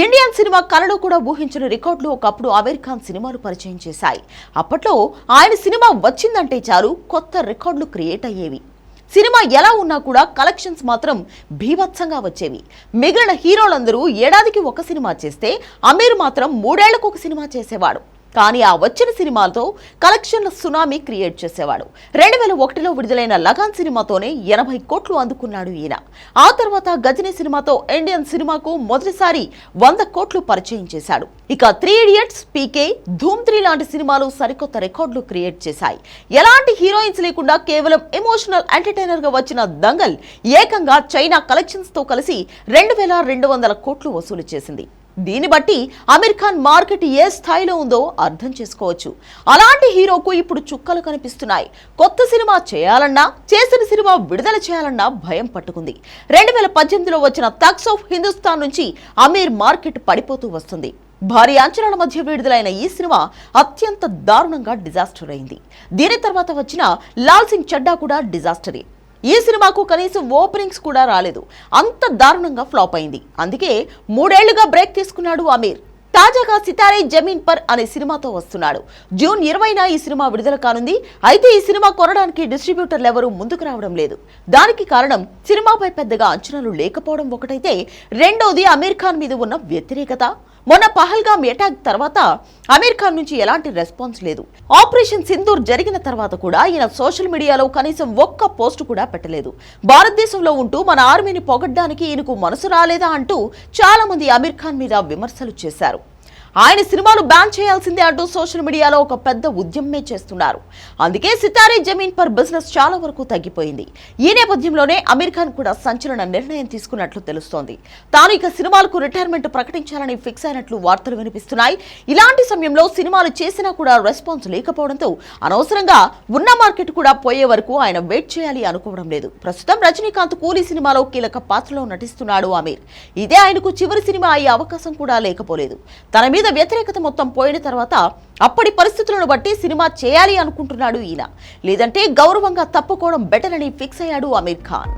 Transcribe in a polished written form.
Indian cinema కళలో కూడా ఊహించిన రికార్డులు ఒకప్పుడు అమీర్ ఖాన్ సినిమాలు పరిచయం చేశాయి. అప్పట్లో ఆయన సినిమా వచ్చిందంటే చాలు కొత్త రికార్డులు క్రియేట్ అయ్యేవి. సినిమా ఎలా ఉన్నా కూడా కలెక్షన్స్ మాత్రం భీభత్సంగా వచ్చేవి. మిగిలిన హీరోలందరూ ఏడాదికి ఒక సినిమా చేస్తే అమీర్ మాత్రం 3 ఏళ్లకు ఒక సినిమా చేసేవాడు. కానీ ఆ వచ్చిన సినిమాలతో కలెక్షన్ల సునామీ క్రియేట్ చేసేవాడు. 2001లో విడుదలైన లగాన్ సినిమాతోనే 80 కోట్లు అందుకున్నాడు ఈయన. ఆ తర్వాత గజనీ సినిమాతో ఇండియన్ సినిమాకు మొదటిసారి 100 కోట్లు పరిచయం చేశాడు. ఇక 3 ఇడియట్స్, పీకే, ధూమ్ 3 లాంటి సినిమాలు సరికొత్త రికార్డులు క్రియేట్ చేశాయి. ఎలాంటి హీరోయిన్స్ లేకుండా కేవలం ఎమోషనల్ ఎంటర్టైనర్ గా వచ్చిన దంగల్ ఏకంగా చైనా కలెక్షన్స్ తో కలిసి 2200 కోట్లు వసూలు చేసింది. దీన్ని బట్టి అమీర్ ఖాన్ మార్కెట్ ఏ స్థాయిలో ఉందో అర్థం చేసుకోవచ్చు. అలాంటి హీరోకు ఇప్పుడు చుక్కలు కనిపిస్తున్నాయి. కొత్త సినిమా చేయాలన్నా, చేసిన సినిమా విడుదల చేయాలన్నా భయం పట్టుకుంది. 2018లో వచ్చిన థగ్స్ ఆఫ్ హిందుస్థాన్ నుంచి అమీర్ మార్కెట్ పడిపోతూ వస్తుంది. భారీ అంచనాల మధ్య విడుదలైన ఈ సినిమా అత్యంత దారుణంగా డిజాస్టర్ అయింది. దీని తర్వాత వచ్చిన లాల్ సింగ్ చడ్డా కూడా డిజాస్టరే. ఈ సినిమాకు కనీసం ఓపెనింగ్స్ కూడా రాలేదు. అంత దారుణంగా ఫ్లాప్ అయింది. అందుకే 3 ఏళ్లుగా బ్రేక్ తీసుకున్నాడు అమీర్. తాజాగా సితారే జమీన్ పర్ అనే సినిమాతో వస్తున్నాడు. జూన్ 20న ఈ సినిమా విడుదల కానుంది. అయితే ఈ సినిమా కొనడానికి డిస్ట్రిబ్యూటర్లు ఎవరూ ముందుకు రావడం లేదు. దానికి కారణం సినిమాపై పెద్దగా అంచనాలు లేకపోవడం ఒకటైతే, రెండోది అమీర్ ఖాన్ మీద ఉన్న వ్యతిరేకత. మొన్న పహల్గామ్ అటాక్ తర్వాత అమీర్ ఖాన్ నుంచి ఎలాంటి రెస్పాన్స్ లేదు. ఆపరేషన్ సింధూర్ జరిగిన తర్వాత కూడా ఈయన సోషల్ మీడియాలో కనీసం ఒక్క పోస్ట్ కూడా పెట్టలేదు. భారతదేశంలో ఉంటూ మన ఆర్మీని పొగడ్డానికి ఈయనకు మనసు రాలేదా అంటూ చాలా మంది అమీర్ ఖాన్ మీద విమర్శలు చేశారు. ఆయన సినిమాలు బ్యాన్ చేయాల్సిందే అంటూ సోషల్ మీడియాలో ఒక పెద్ద ఉద్యమమే చేస్తున్నారు. అందుకే సితారే జమీన్ పర్ బిజినెస్ చాలా వరకు తగ్గిపోయింది. ఈ నేపథ్యంలోనే అమీర్ ఖాన్ కూడా సంచలన నిర్ణయం తీసుకున్నట్లు తెలుస్తోంది. తాను ఇక సినిమాలకు రిటైర్మెంట్ ప్రకటించాలని ఫిక్స్ అయినట్లు వార్తలు వినిపిస్తున్నాయి. ఇలాంటి సమయంలో సినిమాలు చేసినా కూడా రెస్పాన్స్ లేకపోవడంతో అనవసరంగా ఉన్న మార్కెట్ కూడా పోయే వరకు ఆయన వెయిట్ చేయాలి అనుకోవడం లేదు. ప్రస్తుతం రజనీకాంత్ కూలీ సినిమాలో కీలక పాత్రలో నటిస్తున్నాడు అమీర్. ఇదే ఆయనకు చివరి సినిమా అయ్యే అవకాశం కూడా లేకపోలేదు. తన మీద వ్యతిరేకత మొత్తం పోయిన తర్వాత అప్పటి పరిస్థితులను బట్టి సినిమా చేయాలి అనుకుంటున్నాడు ఈయన. లేదంటే గౌరవంగా తప్పుకోవడం బెటర్ అని ఫిక్స్ అయ్యాడు అమీర్ ఖాన్.